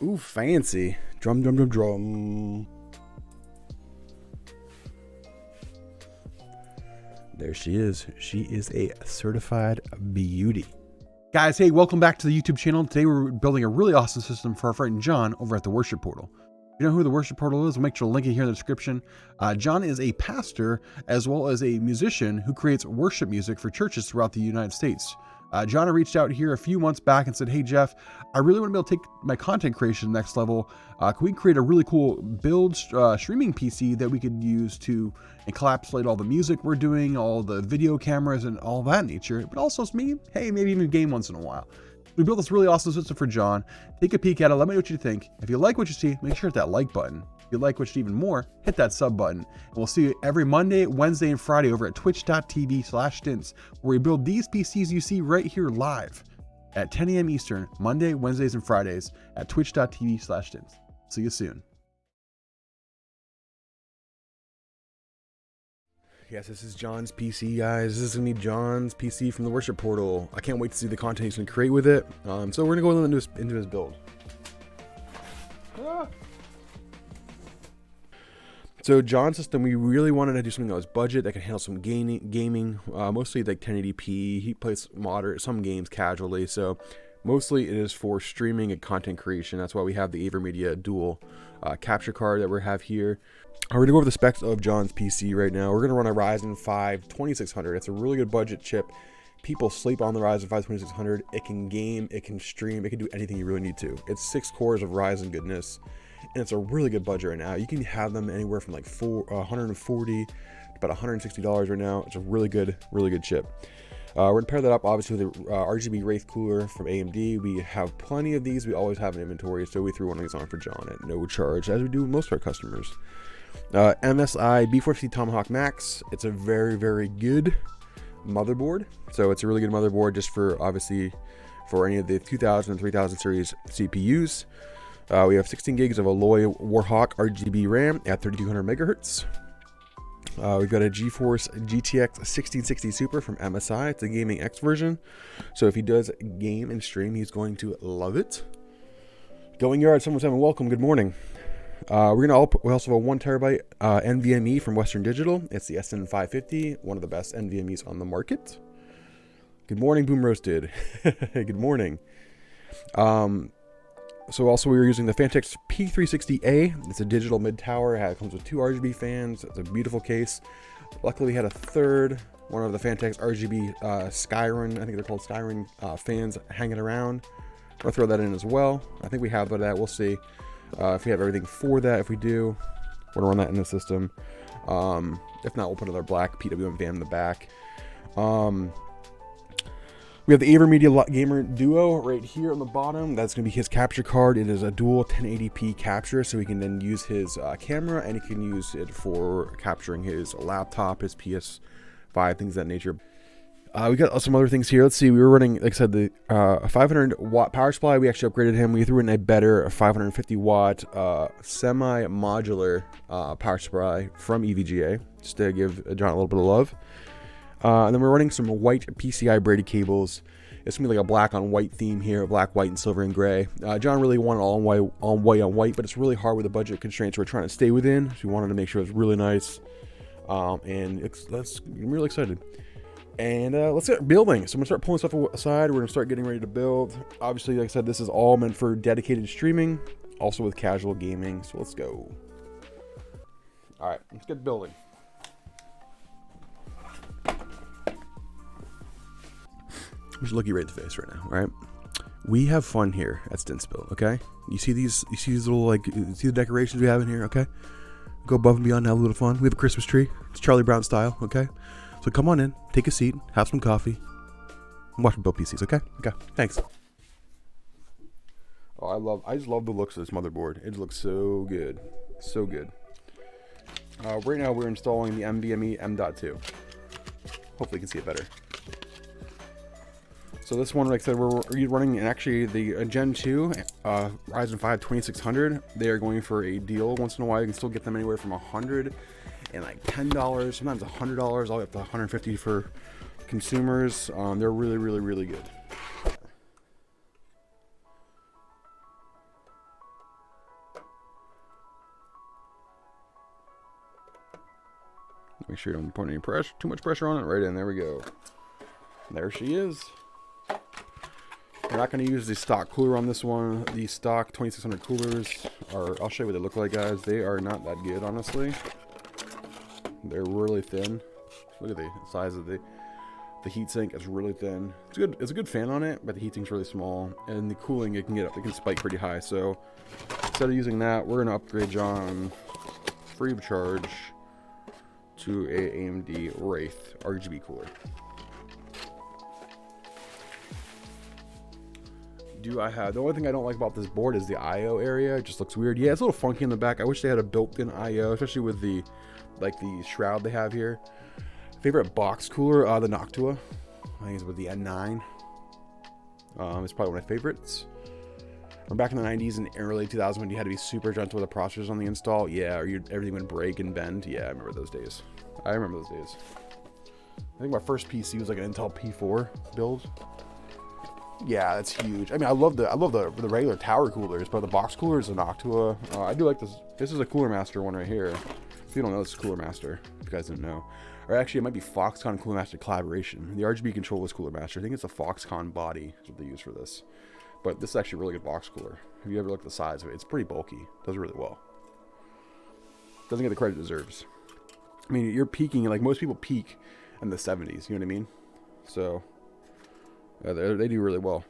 Ooh, fancy. Drum, drum, drum, drum. There she is. She is a certified beauty. Guys, hey, welcome back to the YouTube channel. Today we're building a really awesome system for our friend John over at the Worship Portal. You know who the Worship Portal is? We'll make sure to link it here in the description. John is a pastor as well as a musician who creates worship music for churches throughout the United States. John had reached out here a few months back and said, hey Jeff, I really want to be able to take my content creation next level. Can we create a really cool build streaming PC that we could use to encapsulate all the music we're doing, all the video cameras and all that nature, but also maybe even game once in a while. We built this really awesome system for John. Take a peek at it. Let me know what you think. If you like what you see, make sure to hit that like button. If you like what you see even more, hit that sub button. And we'll see you every Monday, Wednesday, and Friday over at twitch.tv/Stince, where we build these PCs you see right here live at 10 a.m. Eastern, Monday, Wednesdays, and Fridays at twitch.tv/Stince. See you soon. Yes, this is John's PC, guys. This is going to be John's PC from the Worship Portal. I can't wait to see the content he's going to create with it. So we're going to go into his build. So John's system, we really wanted to do something that was budget, that could handle some gaming, mostly like 1080p. He plays some games casually, so mostly it is for streaming and content creation. That's why we have the Aver dual capture card that we have here. We're going to go over the specs of John's PC right now. We're going to run a Ryzen 5 2600. It's a really good budget chip. People sleep on the Ryzen 5 2600. It can game, it can stream, it can do anything you really need to. It's 6 cores of Ryzen goodness, and it's a really good budget right now. You can have them anywhere from like $140 to about $160 right now. It's a really good chip. We're going to pair that up, obviously, with the RGB Wraith cooler from AMD. We have plenty of these. We always have an inventory, so we threw one of these on for John at no charge, as we do with most of our customers. MSi B450 Tomahawk Max. It's a very good motherboard. So it's a really good motherboard just for, obviously, for any of the 2000 and 3000 series CPUs. We have 16 gigs of OLOy Warhawk RGB RAM at 3200 megahertz. We've got a GeForce GTX 1660 Super from MSi. It's a gaming X version. So if he does game and stream, he's going to love it. Going yard, someone's having welcome. Good morning. We also have a 1 terabyte NVMe from Western Digital. It's the SN550, one of the best NVMe's on the market. Good morning, Boom Roasted. Good morning. So also we were using the Phanteks P360A. It's a digital mid-tower. It comes with 2 RGB fans. It's a beautiful case. Luckily we had a third one of the Phanteks RGB Skyrim, I think they're called Skyrim fans hanging around. I'll throw that in as well. I think we have that. We'll see. If we have everything for that. If we do, we're going to run that in the system. If not, we'll put another black PWM fan in the back. We have the Aver Gamer Duo right here on the bottom. That's going to be his capture card. It is a dual 1080p capture, so he can then use his camera, and he can use it for capturing his laptop, his PS5, things of that nature. We got some other things here. Let's see. We were running, like I said, the 500 watt power supply. We actually upgraded him. We threw in a better 550 watt semi-modular power supply from EVGA, just to give John a little bit of love. And then we're running some white PCI braided cables. It's gonna be like a black on white theme here, black, white, and silver and gray. John really wanted all on white, but it's really hard with the budget constraints we're trying to stay within. So we wanted to make sure it's really nice, and I'm really excited. And let's get building. So I'm gonna start pulling stuff aside. We're gonna start getting ready to build. Obviously, like I said, this is all meant for dedicated streaming, also with casual gaming. So let's go. All right, let's get building. I'm just looking right in the face right now, right? We have fun here at Stince Build, okay? You see these little, like, you see the decorations we have in here, okay? Go above and beyond, have a little fun. We have a Christmas tree. It's Charlie Brown style, okay? So come on in, take a seat, have some coffee, and watch me build PCs, okay? Okay, thanks. Oh, I just love the looks of this motherboard. It looks so good, so good. Right now we're installing the NVMe M.2. Hopefully you can see it better. So this one, like I said, we're running actually the Gen 2 Ryzen 5 2600. They are going for a deal once in a while. You can still get them anywhere from $100 and like $10, sometimes $100, all the way up to $150 for consumers. They're really, really, really good. All right, let's get building. So I'm gonna start pulling stuff aside. We're gonna start getting ready to build. Obviously, like I said, this is all meant for dedicated streaming, also with casual gaming. So let's get building. Make sure you don't put any pressure, too much pressure on it. Right in, there we go. There she is. We're not going to use the stock cooler on this one. The stock 2600 coolers are, I'll show you what they look like, guys. They are not that good, honestly. They're really thin. Look at the size of the heatsink is really thin. It's good. It's a good fan on it, but the heatsink's really small, and the cooling it can spike pretty high. So instead of using that, we're gonna upgrade John free of charge to a AMD Wraith RGB cooler. The only thing I don't like about this board is the I/O area. It just looks weird. Yeah, it's a little funky in the back. I wish they had a built-in I/O, especially with the shroud they have here. Favorite box cooler, the Noctua. I think it's with the N9. It's probably one of my favorites. From back in the 90s and early 2000s when you had to be super gentle with the processors on the install. Yeah, or everything would break and bend. Yeah, I remember those days. I think my first PC was like an Intel P4 build. Yeah, that's huge. I mean, I love the regular tower coolers, but the box coolers, the Noctua. I do like this. This is a Cooler Master one right here. If you don't know, this is Cooler Master. If you guys didn't know. Or actually, it might be Foxconn Cooler Master collaboration. The RGB control is Cooler Master. I think it's a Foxconn body is what they use for this. But this is actually a really good box cooler. Have you ever looked at the size of it? It's pretty bulky. Does really well. Doesn't get the credit it deserves. I mean, you're peaking, like most people peak in the 70s. You know what I mean? So they do really well.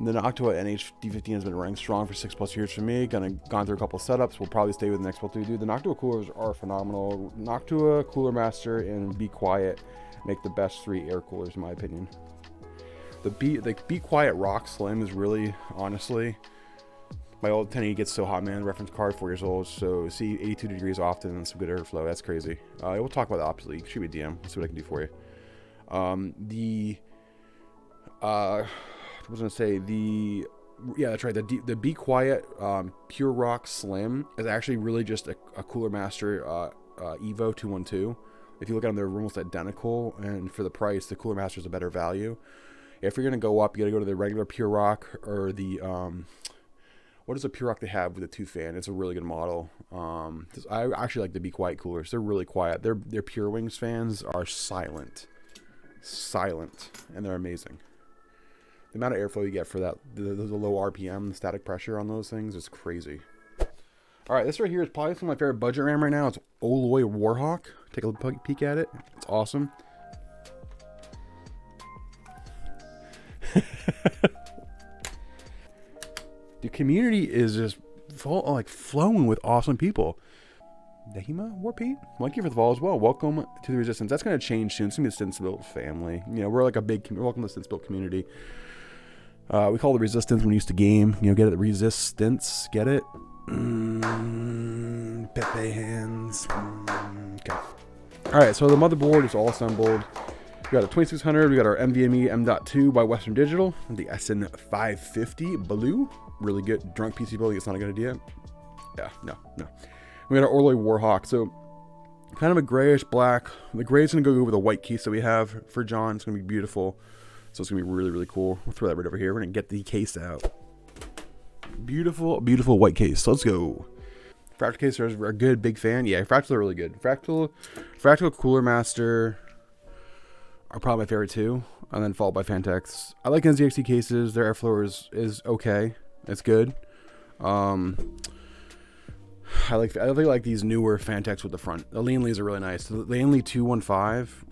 The Noctua NH-D15 has been running strong for 6+ years for me. Gone through a couple setups. We'll probably stay with the X-Build 2. Dude, the Noctua coolers are phenomenal. Noctua, Cooler Master, and Be Quiet make the best 3 air coolers in my opinion. The Be Quiet Rock Slim is really, honestly, my old 1080 gets so hot, man. Reference card, 4 years old, so see 82 degrees often and some good airflow. That's crazy. We'll talk about the obviously. Shoot me a DM. Let's see what I can do for you. I was gonna say yeah, that's right. The Be Quiet Pure Rock Slim is actually really just a Cooler Master Evo 212. If you look at them, they're almost identical, and for the price, the Cooler Master is a better value. If you're gonna go up, you gotta go to the regular Pure Rock or the what is the Pure Rock they have with the 2 fan? It's a really good model. I actually like the Be Quiet coolers. They're really quiet. Their Pure Wings fans are silent, and they're amazing. The amount of airflow you get for that, the low RPM, the static pressure on those things is crazy. All right, this right here is probably some of my favorite budget RAM right now. It's OLOy Warhawk. Take a peek at it. It's awesome. The community is just flowing with awesome people. Nahima Warpete, thank you for the follow as well. Welcome to the Resistance. That's going to change soon. It's going to be the Stince Build family. You know, we're like a big, welcome to the Stince Build community. We call it Resistance when we used to game. You know, get it? Resistance. Get it? Pepe hands. Okay. All right, so the motherboard is all assembled. We got a 2600. We got our NVMe M.2 by Western Digital. The SN550 Blue. Really good. Drunk PC building. It's not a good idea. Yeah, no. We got our OLOy Warhawk. So kind of a grayish black. The gray is going to go over the white case that we have for John. It's going to be beautiful. So it's going to be really, really cool. We'll throw that right over here. We're going to get the case out. Beautiful, beautiful white case. Let's go. Fractal cases are a good, big fan. Yeah, Fractal are really good. Fractal Cooler Master are probably my favorite too. And then followed by Phanteks. I like NZXT cases. Their airflow is okay. It's good. I like these newer Phanteks with the front. The Laneleys are really nice. The Laneley 215,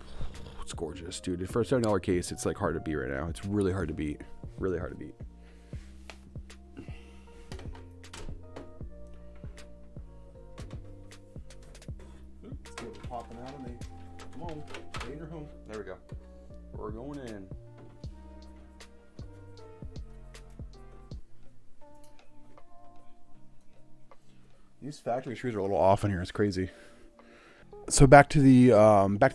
it's gorgeous, dude. For a $7 case, it's like hard to beat right now. It's really hard to beat. Really hard to beat. It's popping out of me. Come on, stay in your home. There we go. We're going in. These factory screws are a little off in here. It's crazy. So back to the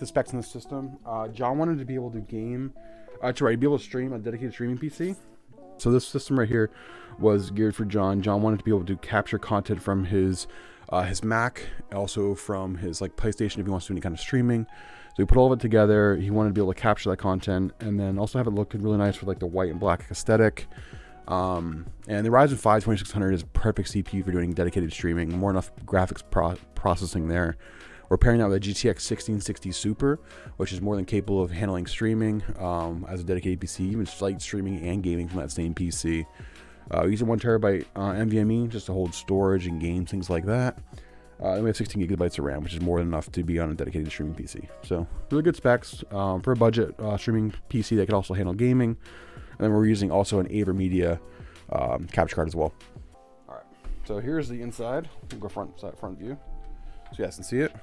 specs in the system. John wanted to be able to game, be able to stream a dedicated streaming PC. So this system right here was geared for John. John wanted to be able to capture content from his his Mac, also from his like PlayStation if he wants to do any kind of streaming. So we put all of it together. He wanted to be able to capture that content and then also have it look really nice with like the white and black aesthetic. And the Ryzen 5 2600 is perfect CPU for doing dedicated streaming, more enough graphics processing there. We're pairing that with a GTX 1660 Super, which is more than capable of handling streaming as a dedicated PC, even light streaming and gaming from that same PC. Using 1TB NVMe just to hold storage and games, things like that. Then we have 16 gigabytes of RAM, which is more than enough to be on a dedicated streaming PC. So really good specs for a budget streaming PC that could also handle gaming. And then we're using also an Aver Media capture card as well. All right, so here's the inside. We'll go front view, so you guys can see it.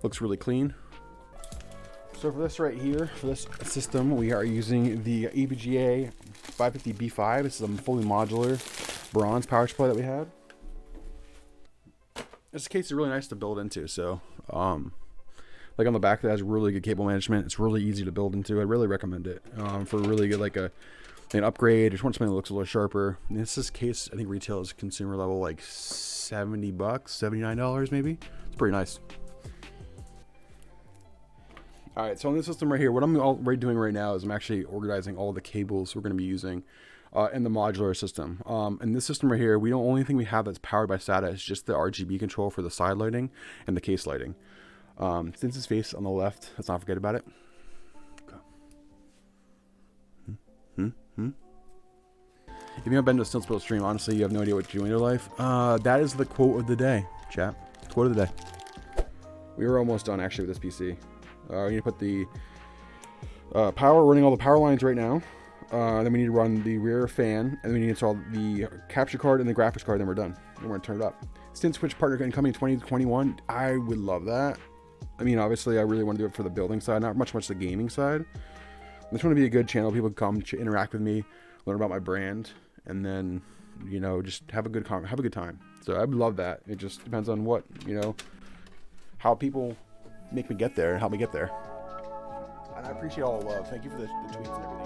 Looks really clean. So for this right here, for this system, we are using the EVGA 550 B5. This is a fully modular bronze power supply that we had. This case is really nice to build into. So, like on the back, it has really good cable management. It's really easy to build into. I really recommend it for really good like an upgrade. Just want something that looks a little sharper. And this case, I think retail is consumer level like $70, $79 maybe. It's pretty nice. All right, so on this system right here, what I'm already doing right now is I'm actually organizing all the cables we're going to be using in the modular system. In this system right here, the only thing we have that's powered by SATA is just the RGB control for the side lighting and the case lighting. Stince's face on the left, let's not forget about it. If you haven't been to a Stince build stream, honestly, you have no idea what you're doing in your life. That is the quote of the day, chat. Quote of the day. We were almost done actually with this PC. We need to put the power, running all the power lines right now. Then we need to run the rear fan, and then we need to install the capture card and the graphics card, then we're done. And we're gonna turn it up. Stince Switch partner incoming 2021. I would love that. I mean, obviously, I really want to do it for the building side, not much the gaming side. I just want to be a good channel. People come to interact with me, learn about my brand, and then, you know, just have a good time. So I would love that. It just depends on what, you know, how people make me get there and help me get there. And I appreciate all the love. Thank you for the tweets and everything.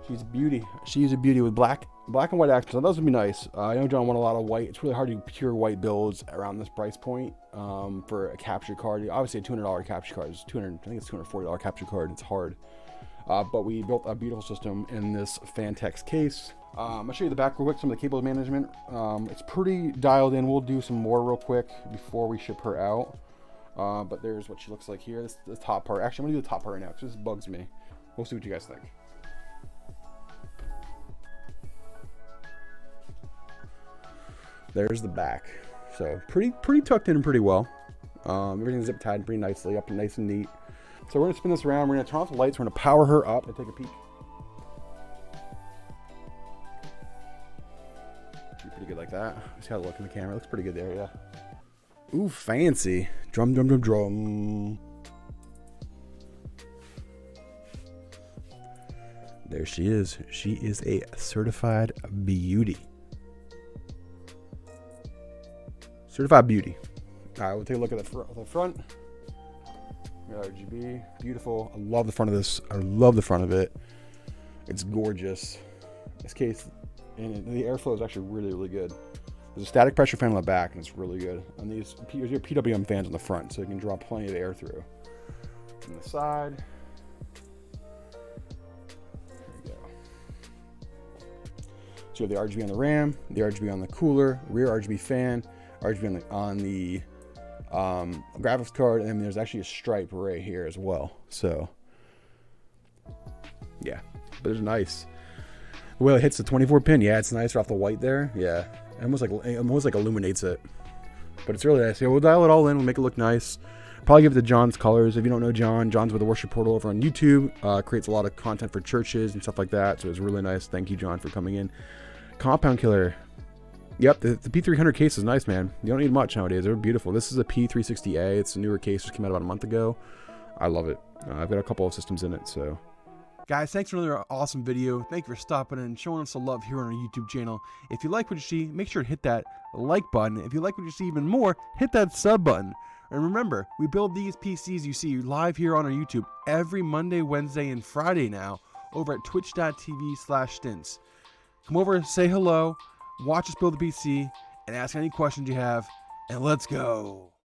She's a beauty. She's a beauty with black and white accents. So those would be nice. I know John want a lot of white. It's really hard to do pure white builds around this price point for a capture card. Obviously, a $200 capture card is I think it's $240 capture card. It's hard. But we built a beautiful system in this Phanteks case. I'll show you the back real quick, some of the cable management. It's pretty dialed in. We'll do some more real quick before we ship her out. But there's what she looks like here. This is the top part. Actually, I'm gonna do the top part right now because this bugs me. We'll see what you guys think. There's the back. So pretty tucked in pretty well. Everything's zip tied pretty nicely, up and nice and neat. So we're gonna spin this around. We're gonna turn off the lights. We're gonna power her up and take a peek. Pretty good like that. See how it looks in the camera. It looks pretty good there, yeah. Ooh, fancy. Drum, drum, drum, drum. There she is. She is a certified beauty. Certified beauty. All right, we'll take a look at the front. RGB, beautiful. I love the front of this. I love the front of it. It's gorgeous. This case, and the airflow is actually really, really good. There's a static pressure fan on the back, and it's really good. And these PWM fans on the front, so you can draw plenty of air through. On the side, there we go. So you have the RGB on the RAM, the RGB on the cooler, rear RGB fan, RGB on the graphics card, and then there's actually a stripe right here as well. So yeah, but it's nice. Well, it hits the 24 pin. Yeah, it's nice off the white there. Yeah, it almost like illuminates it. But it's really nice. Yeah, we'll dial it all in. We'll make it look nice. Probably give it to John's colors. If you don't know John's with the Worship Portal over on YouTube. Creates a lot of content for churches and stuff like that. So it's really nice. Thank you, John, for coming in. Compound Killer. Yep, the P300 case is nice, man. You don't need much nowadays. They're beautiful. This is a P360A. It's a newer case. Just came out about a month ago. I love it. I've got a couple of systems in it, so. Guys, thanks for another awesome video. Thank you for stopping in and showing us some love here on our YouTube channel. If you like what you see, make sure to hit that like button. If you like what you see even more, hit that sub button. And remember, we build these PCs you see live here on our YouTube every Monday, Wednesday, and Friday now over at twitch.tv/Stince. Come over, say hello, watch us build the PC, and ask any questions you have, and let's go.